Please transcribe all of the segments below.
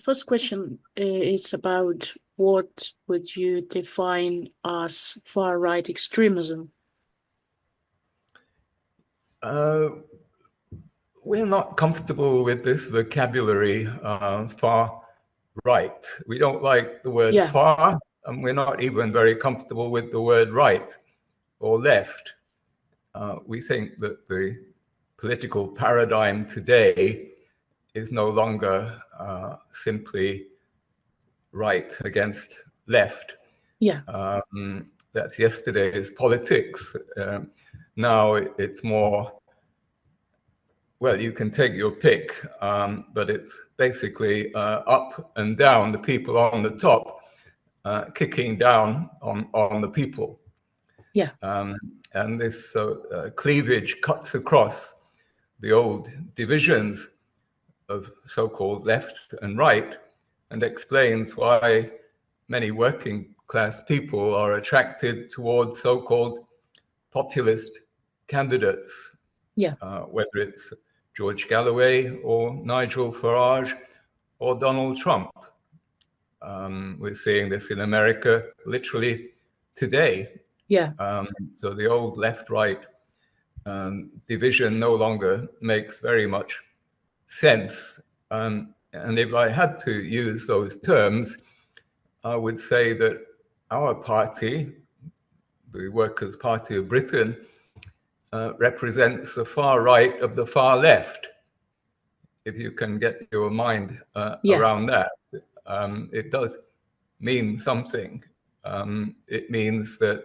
first question is about what would you define as far-right extremism? We're not comfortable with this vocabulary, far right. We don't like the word far, and we're not even very comfortable with the word right or left. We think that the political paradigm today is no longer simply right against left. That's yesterday's politics. Now it's more, well, you can take your pick, but it's basically up and down, the people on the top kicking down on the people. And this cleavage cuts across the old divisions of so-called left and right, and explains why many working class people are attracted towards so-called populist candidates, whether it's George Galloway or Nigel Farage or Donald Trump. We're seeing this in America literally today. So the old left-right division no longer makes very much sense. And if I had to use those terms, I would say that our party, the Workers' Party of Britain, represents the far right of the far left. If you can get your mind around that, it does mean something. It means that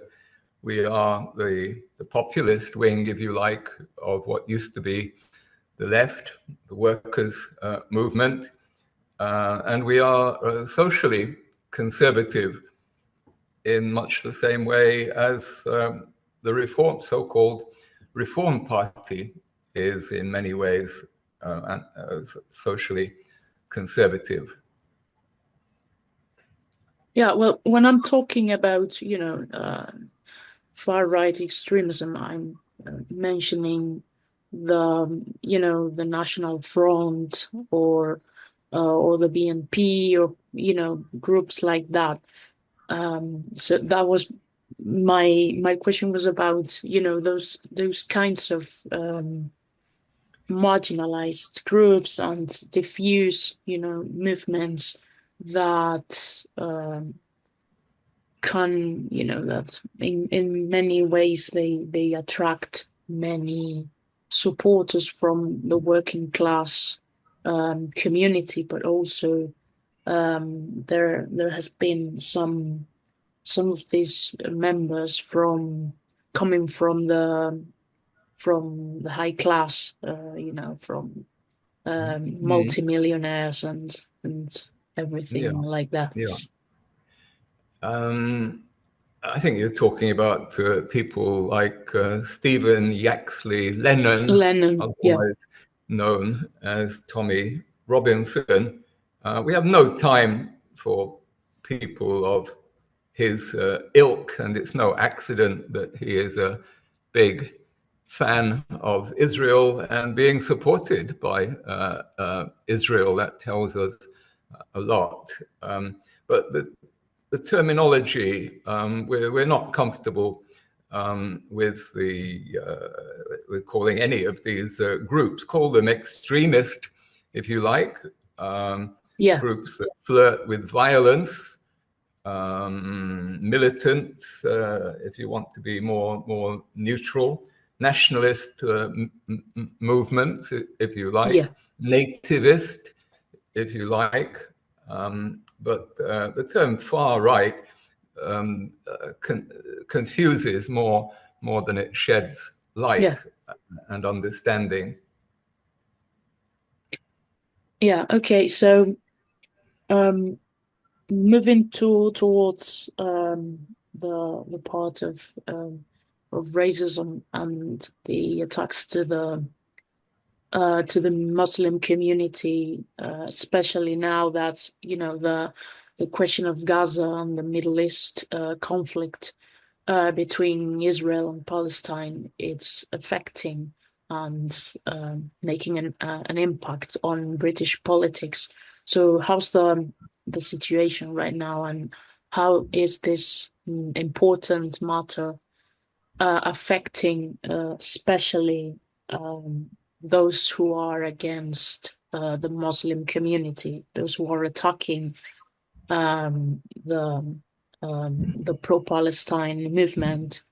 we are the populist wing, if you like, of what used to be the left, the workers' movement, and we are socially conservative in much the same way as the so-called Reform Party is in many ways socially conservative. Yeah, well, when I'm talking about, far-right extremism, I'm mentioning the National Front or the BNP or groups like that. So that was my question was about those kinds of marginalized groups and diffuse movements that that in many ways they attract many supporters from the working class community, but also there has been some of these members coming from the high class, from multimillionaires and everything like that. I think you're talking about people like Stephen Yaxley Lennon, otherwise known as Tommy Robinson. We have no time for people of his ilk, and it's no accident that he is a big fan of Israel and being supported by Israel. That tells us a lot. But the terminology, we're not comfortable with calling any of these groups. Call them extremist, if you like. Groups that flirt with violence, militant, if you want to be more neutral, nationalist movement, if you like, nativist, if you like. But the term far right confuses more than it sheds light and understanding. Yeah. Okay. So, moving towards the part of racism and the attacks to the Muslim community, especially now that the question of Gaza and the Middle East conflict between Israel and Palestine, it's affecting and making an impact on British politics. So how's the situation right now, and how is this important matter affecting especially those who are against the Muslim community, those who are attacking um, the the pro-Palestine movement?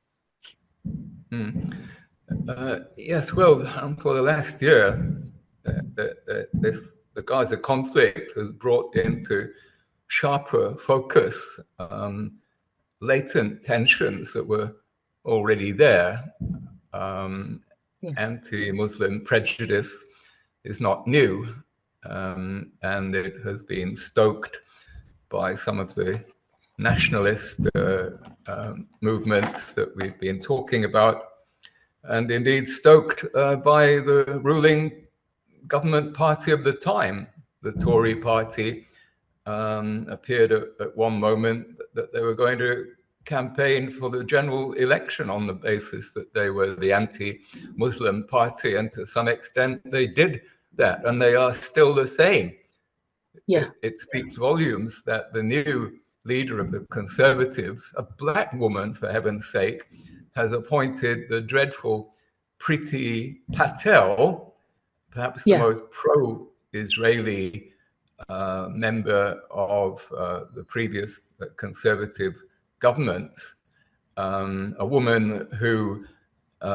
Yes, well, for the last year, the Gaza conflict has brought into sharper focus latent tensions that were already there. Anti-Muslim prejudice is not new, and it has been stoked by some of the nationalist movements that we've been talking about, and indeed stoked by the ruling government party of the time, the Tory party. Appeared at one moment that they were going to campaign for the general election on the basis that they were the anti-Muslim party, and to some extent they did that, and they are still the same. It speaks volumes that the new leader of the Conservatives, a black woman for heaven's sake, has appointed the dreadful Priti Patel, perhaps the most pro-Israeli member of the previous Conservative governments, a woman who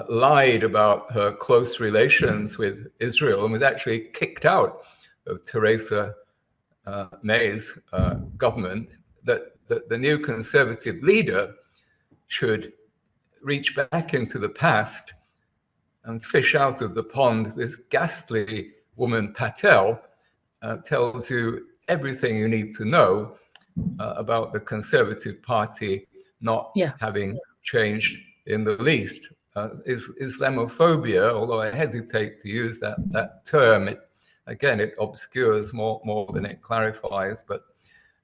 lied about her close relations with Israel and was actually kicked out of Theresa May's government, that the new Conservative leader should reach back into the past and fish out of the pond this ghastly woman, Patel, tells you everything you need to know about the Conservative Party not having changed in the least. Islamophobia, although I hesitate to use that term, it obscures more than it clarifies, but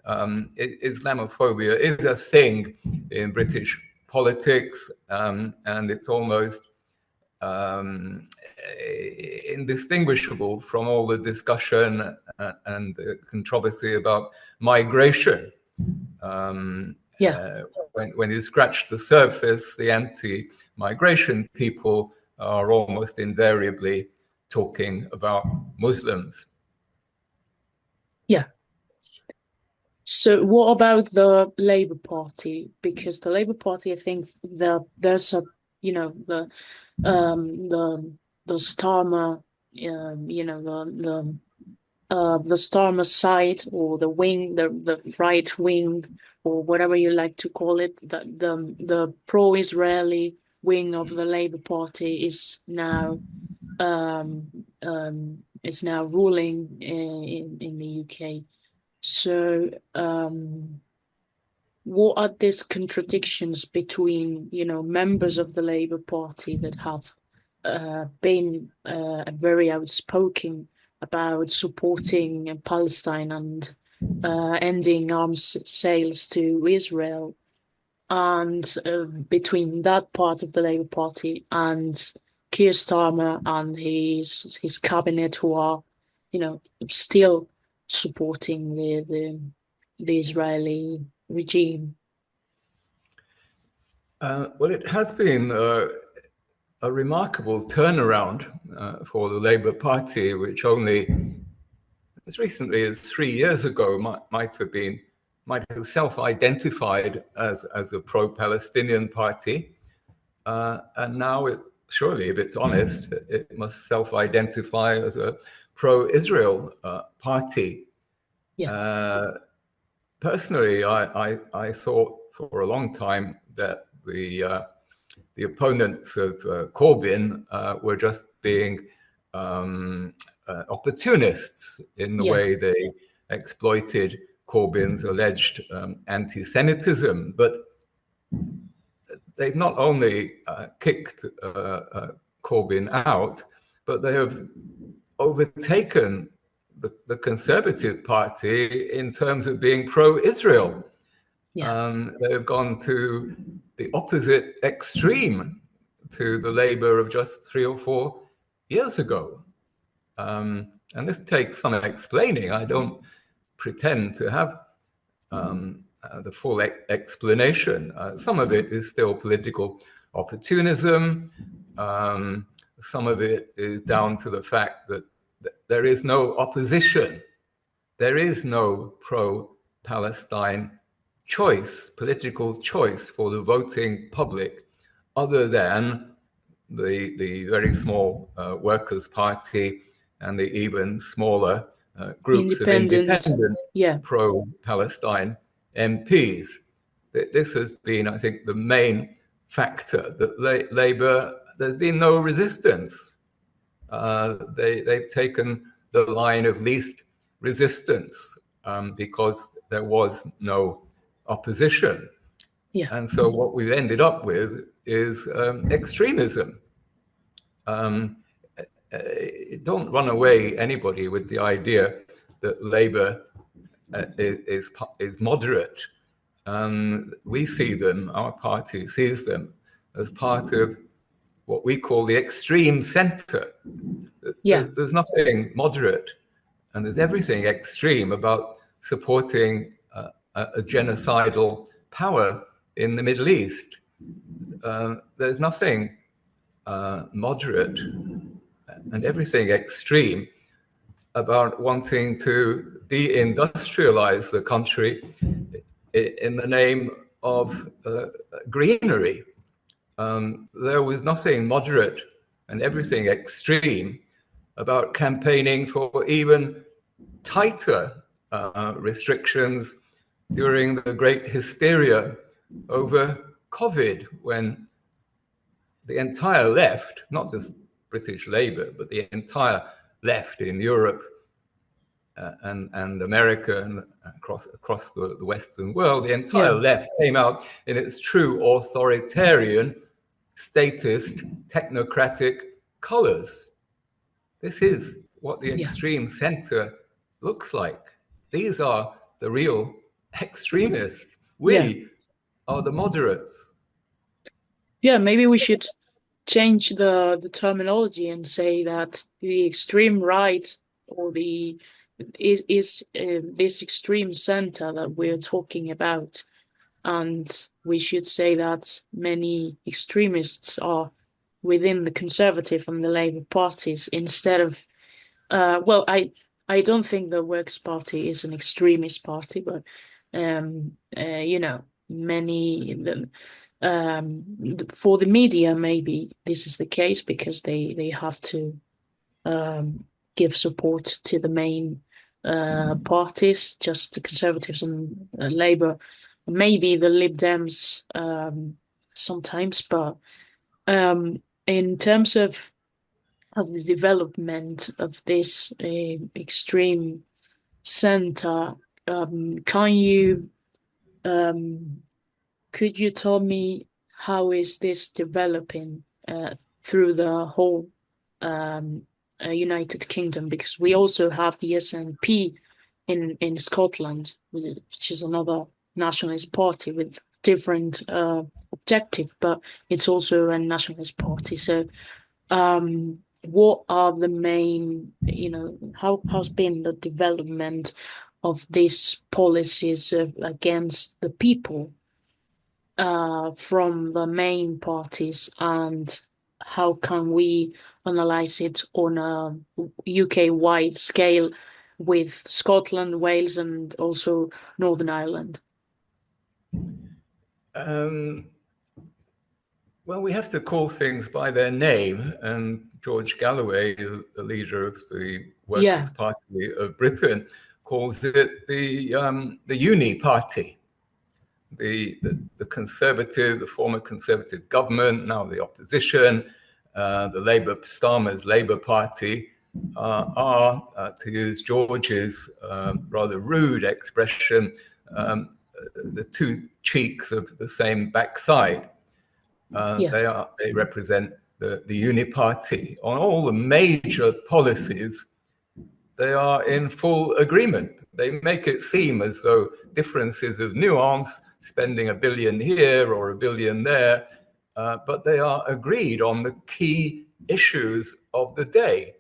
Islamophobia is a thing in British politics, and it's almost indistinguishable from all the discussion and the controversy about migration. When you scratch the surface, the anti-migration people are almost invariably talking about Muslims. Yeah. So what about the Labour Party? Because the Labour Party, I think there's a, you know, the Starmer, the Starmer side, or the wing, the right wing, or whatever you like to call it, the pro-Israeli wing of the Labour Party is now ruling in the UK. So what are these contradictions between, members of the Labour Party that have been very outspoken about supporting Palestine and ending arms sales to Israel, and between that part of the Labour Party and Keir Starmer and his cabinet, who are, still supporting the Israeli regime? Well, it has been a remarkable turnaround for the Labour Party, which only as recently as 3 years ago might have self-identified as a pro-Palestinian party, and now surely, if it's honest, it must self-identify as a pro-Israel party. Personally, I thought for a long time that the opponents of Corbyn were just being opportunists in the way they exploited Corbyn's alleged anti-Semitism. But they've not only kicked Corbyn out, but they have overtaken the Conservative Party in terms of being pro-Israel. They have gone to the opposite extreme to the Labour of just 3 or 4 years ago. And this takes some explaining. I don't pretend to have the full explanation. Some of it is still political opportunism. Some of it is down to the fact that there is no opposition. There is no pro-Palestine choice, political choice for the voting public, other than the very small Workers' Party and the even smaller groups of independent pro-Palestine MPs. This has been, I think, the main factor that Labour, there's been no resistance. They've taken the line of least resistance because there was no opposition. Yeah. And so what we've ended up with is extremism. Don't run away, anybody, with the idea that Labour is moderate. We see them, our party sees them, as part of what we call the extreme centre. There's nothing moderate, and there's everything extreme about supporting a genocidal power in the Middle East. There's nothing moderate and everything extreme about wanting to deindustrialize the country in the name of greenery. There was nothing moderate and everything extreme about campaigning for even tighter restrictions during the great hysteria over COVID, when the entire left, not just British Labour, but the entire left in Europe and America and across the Western world, the entire left came out in its true authoritarian, statist, technocratic colours. This is what the extreme centre looks like. These are the real extremists. We are the moderates. Yeah, maybe we should change the terminology and say that the extreme right or the is this extreme center that we're talking about, and we should say that many extremists are within the Conservative and the Labour parties instead of well, I don't think the Workers' Party is an extremist party, but you know, many for the media maybe this is the case because they have to give support to the main parties, just the Conservatives and Labour, maybe the Lib Dems sometimes, but in terms of the development of this extreme center, can you could you tell me how is this developing through the whole United Kingdom? Because we also have the SNP in Scotland, which is another nationalist party with different objective, but it's also a nationalist party. So what are the main, you know, how's been the development of these policies against the people from the main parties, and how can we analyze it on a UK-wide scale with Scotland, Wales, and also Northern Ireland? Well, we have to call things by their name, and George Galloway, the leader of the Workers' Party of Britain, calls it the Uni Party. The Conservative, the former Conservative government, now the opposition, the Labour, Starmer's Labour Party, are, to use George's rather rude expression, the two cheeks of the same backside. They represent the Uni Party. On all the major policies, they are in full agreement. They make it seem as though differences of nuance, spending $1 billion here or $1 billion there, but they are agreed on the key issues of the day.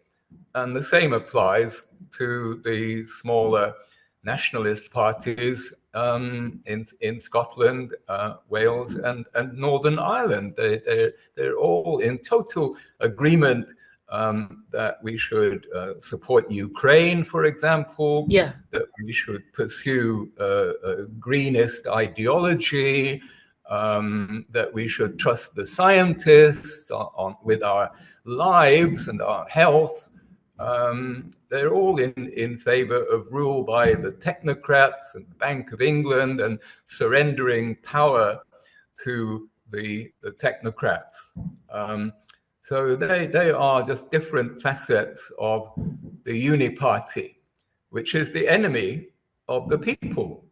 And the same applies to the smaller nationalist parties in Scotland, Wales, and Northern Ireland. They're all in total agreement that we should support Ukraine, for example, that we should pursue a greenist ideology, that we should trust the scientists with our lives and our health. They're all in favor of rule by the technocrats and the Bank of England and surrendering power to the technocrats. So they are just different facets of the uniparty, which is the enemy of the people,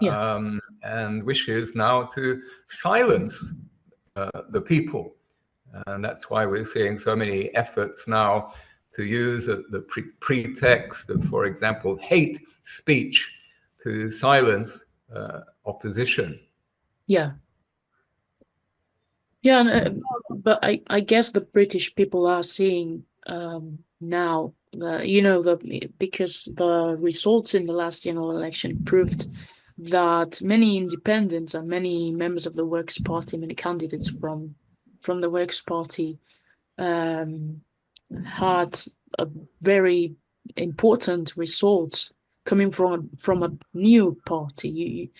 and wishes now to silence the people. And that's why we're seeing so many efforts now to use the pretext of, for example, hate speech to silence opposition. Yeah, but I guess the British people are seeing now, because the results in the last general election proved that many independents and many members of the Workers' Party, many candidates from the Workers' Party, had a very important results coming from a new party.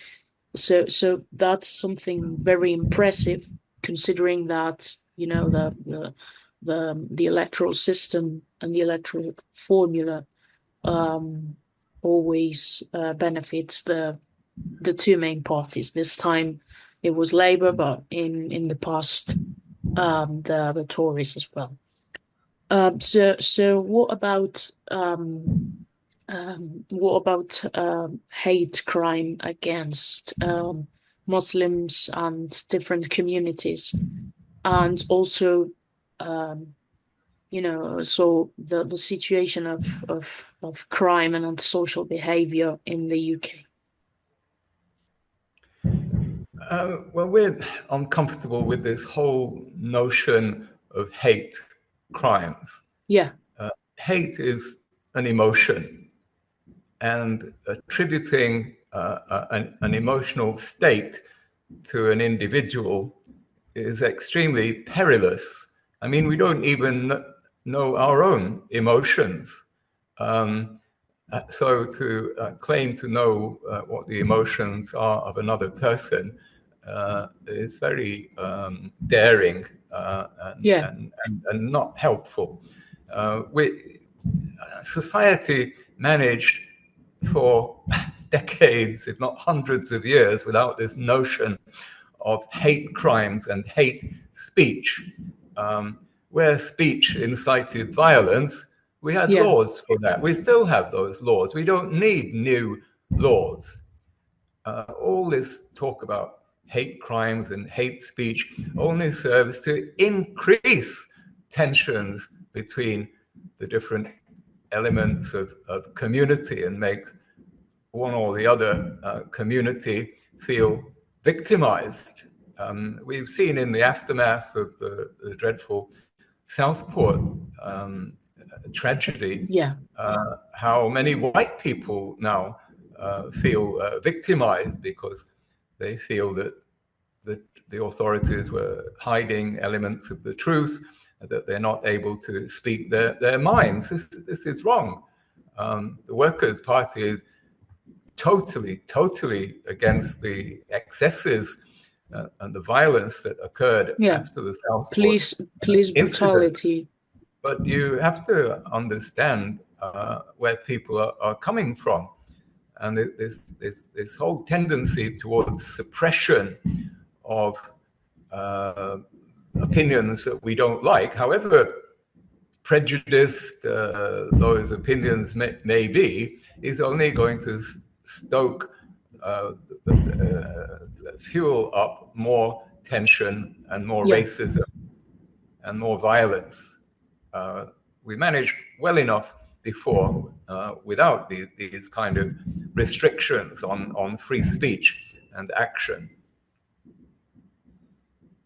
So that's something very impressive, considering that the electoral system and the electoral formula always benefits the two main parties. This time it was Labour, but in the past the Tories as well. So what about hate crime against Muslims and different communities, and also so the situation of crime and antisocial behavior in the UK? Well, we're uncomfortable with this whole notion of hate crimes. Hate is an emotion, and attributing an emotional state to an individual is extremely perilous. I mean, we don't even know our own emotions. So to claim to know what the emotions are of another person is very daring and not helpful. Society managed for decades, if not hundreds of years, without this notion of hate crimes and hate speech. Where speech incited violence, we had laws for that. We still have those laws. We don't need new laws. All this talk about hate crimes and hate speech only serves to increase tensions between the different elements of community and make one or the other community feel victimized. We've seen in the aftermath of the dreadful Southport tragedy how many white people now feel victimized because they feel that the authorities were hiding elements of the truth, that they're not able to speak their minds. This is wrong. The Workers' Party is totally against the excesses and the violence that occurred after the Southport police brutality. But you have to understand where people are coming from, and this whole tendency towards suppression of opinions that we don't like, however prejudiced those opinions may be, is only going to stoke, fuel up more tension and more racism and more violence. We managed well enough before without these kind of restrictions on free speech and action.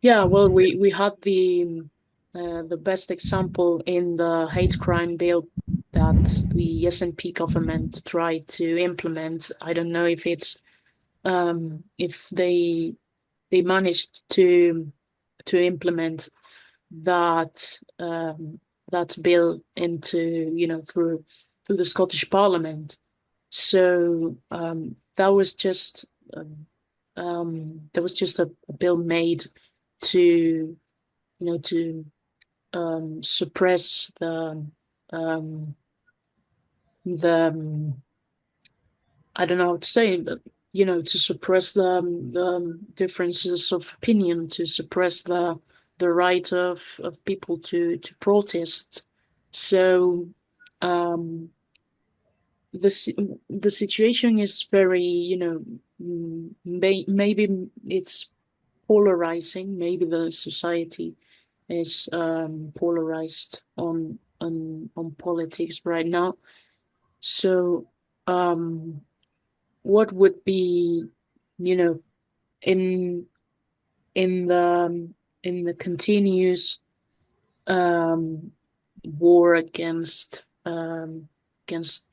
Yeah, well, we had the best example in the hate crime bill that the S&P government tried to implement. I don't know if it's if they managed to implement that that bill into, you know, through the Scottish Parliament. So that was just a bill made to, you know, to suppress um, the I don't know how to say it, but, you know, to suppress the differences of opinion, to suppress the right of people to protest. So um, the situation is very, you know, maybe it's polarizing. Maybe the society is polarized on politics right now. So what would be, you know, in in the in the continuous um, war against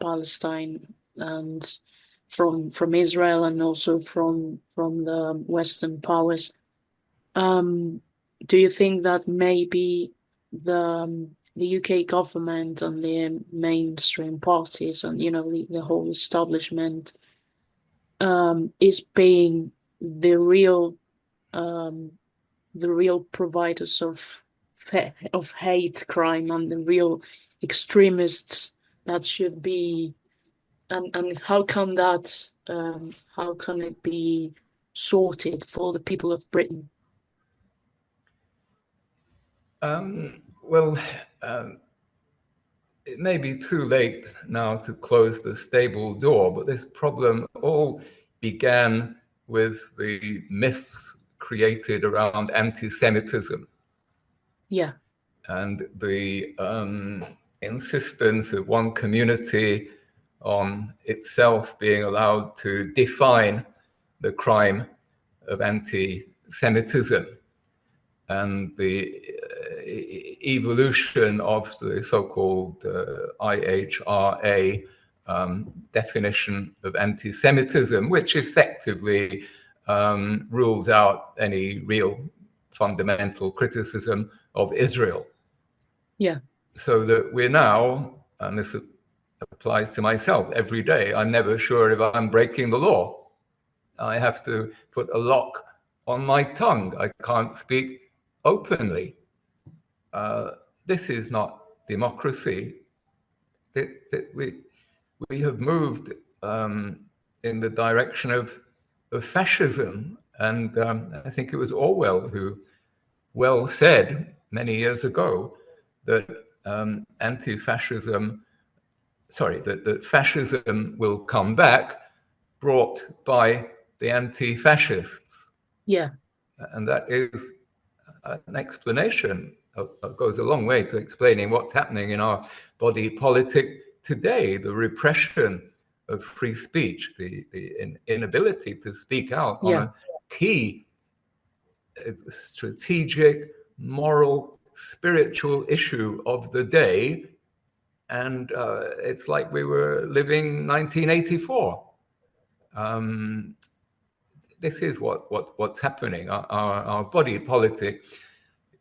Palestine, and from Israel, and also from the Western powers. Do you think that maybe the UK government and the mainstream parties, and, you know, the whole establishment is being the real um, providers of hate crime, and the real extremists that should be, and how can it be sorted for the people of Britain? Well, it may be too late now to close the stable door, but this problem all began with the myths created around anti-Semitism. Yeah. And the insistence of one community on itself being allowed to define the crime of anti-Semitism, and the evolution of the so-called IHRA definition of anti-Semitism, which effectively rules out any real fundamental criticism of Israel. Yeah. So that we're now, and this applies to myself every day, I'm never sure if I'm breaking the law. I have to put a lock on my tongue. I can't speak openly. This is not democracy. We have moved in the direction of fascism. And I think it was Orwell who well said many years ago that that fascism will come back, brought by the anti-fascists. Yeah. And that is an explanation goes a long way to explaining what's happening in our body politic today, the repression of free speech, the inability to speak out on a key strategic, moral, spiritual issue of the day. And it's like we were living 1984. This is what's happening. Our body politic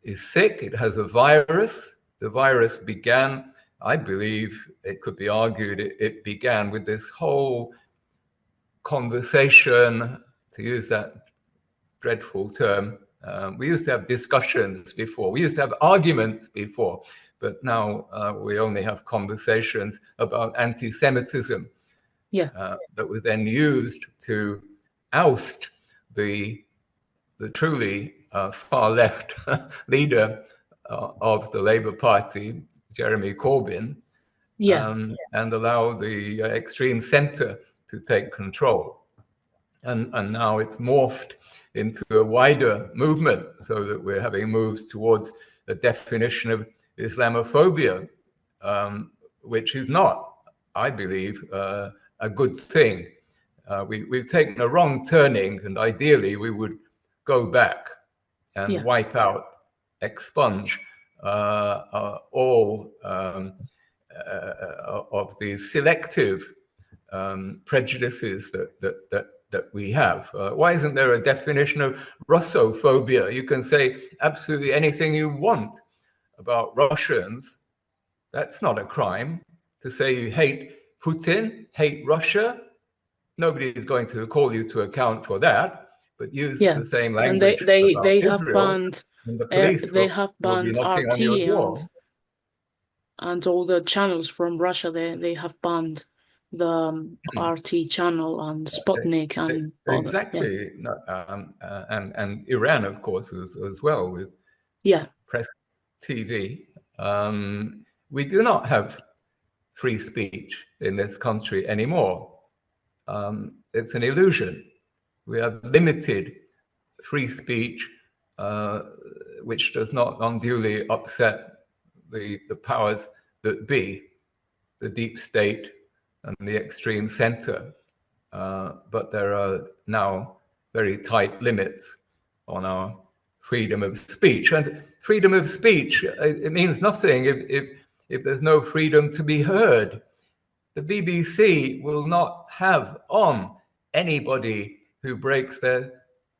is sick. It has a virus. The virus began, I believe, it could be argued, it began with this whole conversation, to use that dreadful term. We used to have discussions before. We used to have arguments before. But now we only have conversations about anti-Semitism. That was then used to oust the truly far left leader of the Labour Party, Jeremy Corbyn, and allow the extreme centre to take control. And now it's morphed into a wider movement, so that we're having moves towards a definition of Islamophobia, which is not, I believe, a good thing. We've taken a wrong turning, and ideally we would go back and wipe out, expunge all of the selective prejudices that we have. Why isn't there a definition of Russophobia? You can say absolutely anything you want about Russians. That's not a crime. To say you hate Putin, hate Russia, nobody is going to call you to account for that. But use the same language and they about have Israel, banned and the police will be knocking on your RT door. and all the channels from Russia. They have banned the RT channel and Sputnik and exactly. And Iran, of course, as well, with press TV. We do not have free speech in this country anymore. It's an illusion. We have limited free speech, which does not unduly upset the powers that be, the deep state and the extreme center. But there are now very tight limits on our freedom of speech. And freedom of speech, it means nothing if there's no freedom to be heard. The BBC will not have on anybody who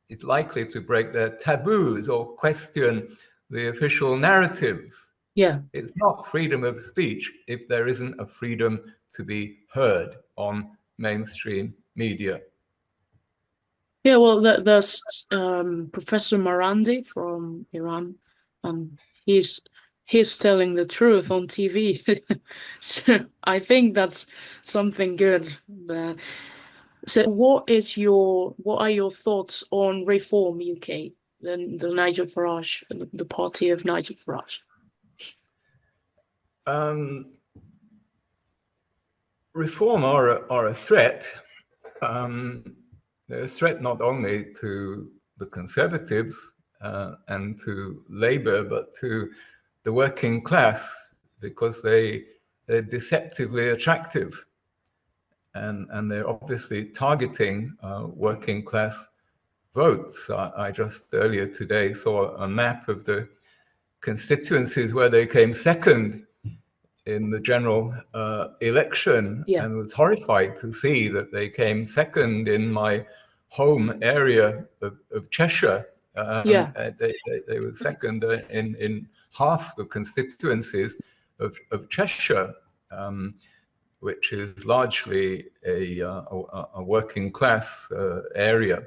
is likely to break their taboos or question the official narratives. It's not freedom of speech if there isn't a freedom to be heard on mainstream media. Yeah, well, there's Professor Marandi from Iran, and he's telling the truth on TV. So I think that's something good. So what are your thoughts on Reform UK, the Nigel Farage, the party of Nigel Farage? Reform are a threat. They're a threat not only to the Conservatives and to Labour, but to the working class, because they're deceptively attractive. And they're obviously targeting working class votes. I just earlier today saw a map of the constituencies where they came second in the general election, and was horrified to see that they came second in my home area of Cheshire. They were second in half the constituencies of Cheshire, which is largely a working class area.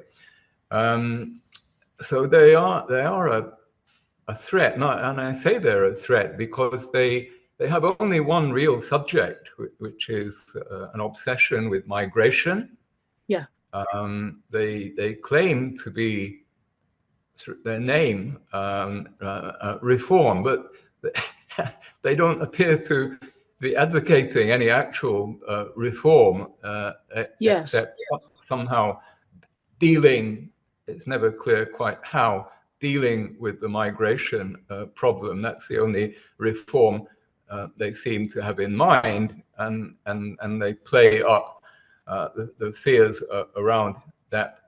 So they are a threat, and I say they're a threat because they have only one real subject, which is an obsession with migration. They claim to be, their name, reform, but they don't appear to be advocating any actual reform, except somehow dealing, it's never clear quite how, dealing with the migration problem. That's the only reform they seem to have in mind, and they play up the fears around that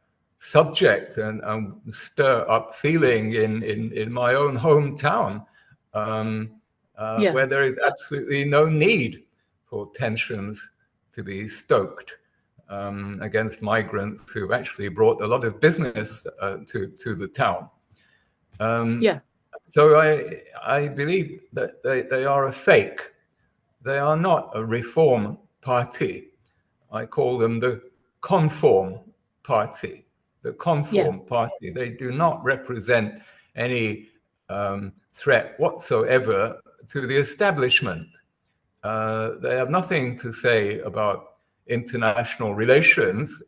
subject and stir up feeling in my own hometown, where there is absolutely no need for tensions to be stoked against migrants who actually brought a lot of business to the town. So I believe that they are a fake. They are not a reform party. I call them the conform party. The conform party. They do not represent any threat whatsoever to the establishment. They have nothing to say about international relations,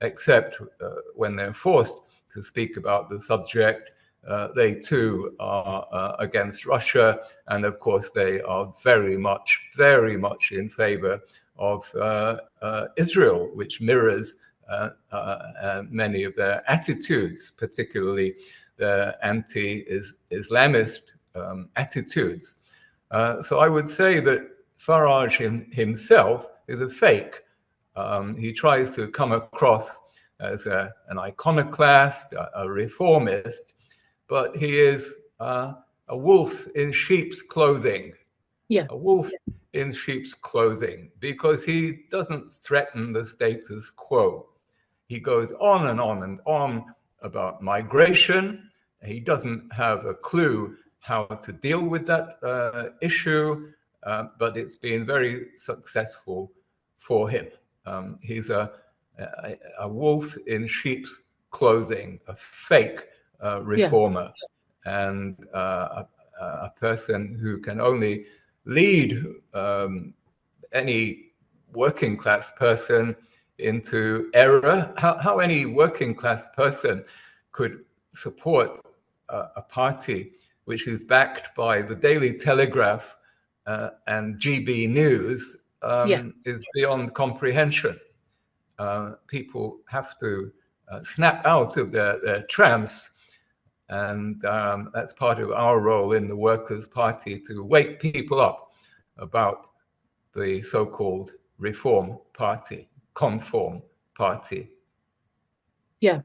except when they're forced to speak about the subject. They too are against Russia, and of course they are very much in favor of Israel, which mirrors many of their attitudes, particularly their anti-Islamist attitudes. So I would say that Farage himself is a fake. He tries to come across as an iconoclast, a reformist, but he is a wolf in sheep's clothing. Yeah. A wolf in sheep's clothing, because he doesn't threaten the status quo. He goes on and on about migration. He doesn't have a clue how to deal with that issue, but it's been very successful for him. He's a wolf in sheep's clothing, a fake reformer, and a person who can only lead any working class person into error. How any working class person could support a party which is backed by the Daily Telegraph and GB News is beyond comprehension. People have to snap out of their trance, and that's part of our role in the Workers' Party, to wake people up about the so-called Reform Party, Conform Party. Yeah.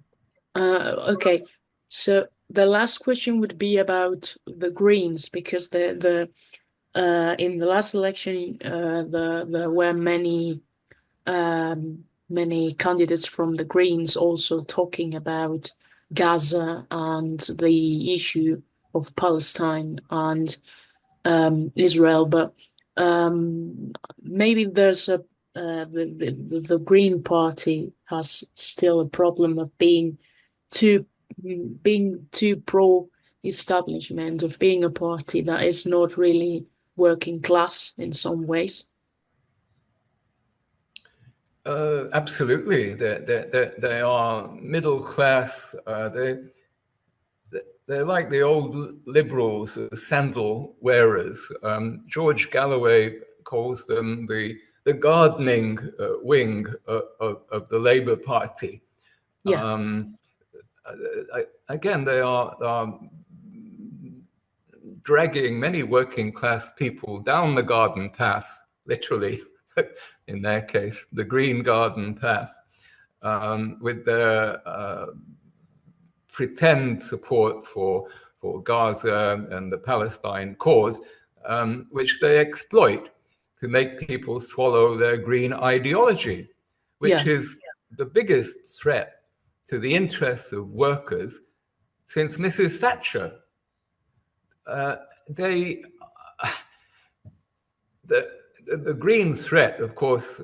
Okay. So the last question would be about the Greens, because the in the last election there were many candidates from the Greens also talking about Gaza and the issue of Palestine and Israel, but maybe there's the Green Party has still a problem of too being too pro establishment, of being a party that is not really working class in some ways. Absolutely, they are middle class. They're like the old liberals, the sandal wearers. George Galloway calls them the gardening wing of the Labour Party. Yeah. Again, they are dragging many working class people down the garden path, literally, in their case, the green garden path, with their pretend support for Gaza and the Palestine cause, which they exploit to make people swallow their green ideology, which is the biggest threat to the interests of workers since Mrs. Thatcher. The green threat, of course,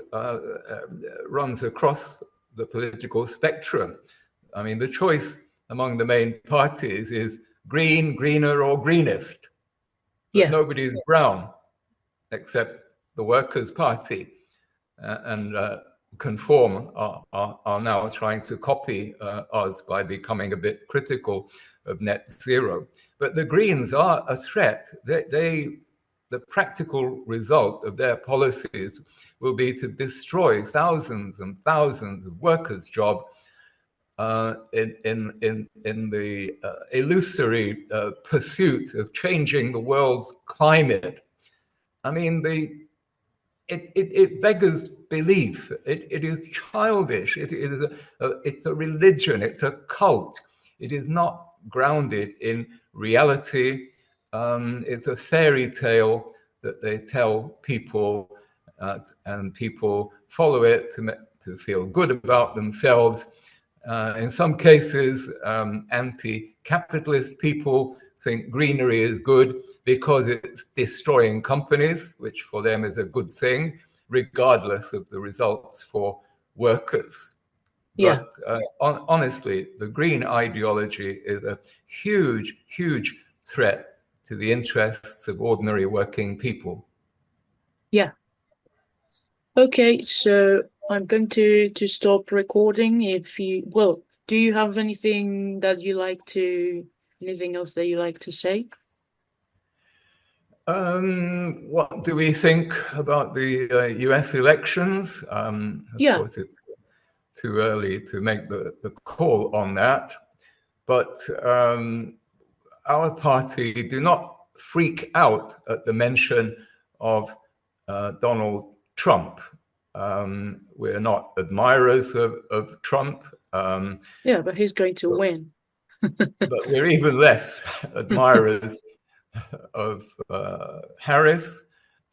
runs across the political spectrum. I mean, the choice among the main parties is green, greener, or greenest. But nobody's brown except the Workers' Party. And Conform are now trying to copy us by becoming a bit critical of net zero. But the Greens are a threat. The practical result of their policies will be to destroy thousands and thousands of workers' jobs in the illusory pursuit of changing the world's climate. I mean, it beggars belief. It is childish. It's a religion. It's a cult. It is not grounded in reality. It's a fairy tale that they tell people, and people follow it to feel good about themselves. In some cases, anti-capitalist people think greenery is good because it's destroying companies, which for them is a good thing, regardless of the results for workers. But honestly, the green ideology is a huge, huge threat to the interests of ordinary working people. Yeah. Okay, so I'm going to stop recording. If you, well, do you have anything else that you like to say? What do we think about the US elections? Of course, it's too early to make the call on that. But our party do not freak out at the mention of Donald Trump. We're not admirers of Trump. But he's going to win. But we're even less admirers of Harris.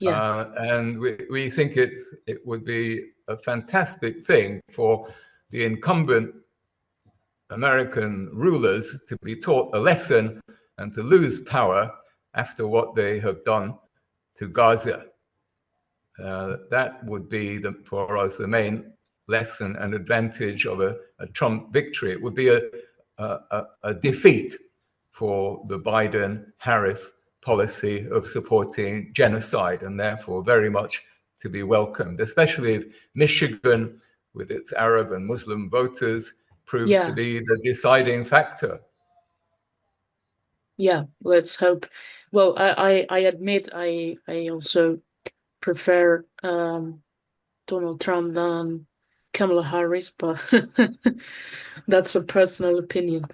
And we think it would be a fantastic thing for the incumbent American rulers to be taught a lesson and to lose power after what they have done to Gaza. That would be, for us, the main lesson and advantage of a Trump victory. It would be a defeat for the Biden-Harris policy of supporting genocide, and therefore very much to be welcomed, especially if Michigan, with its Arab and Muslim voters, proves to be the deciding factor. Yeah, let's hope. Well, I admit I also prefer Donald Trump than Kamala Harris, but that's a personal opinion.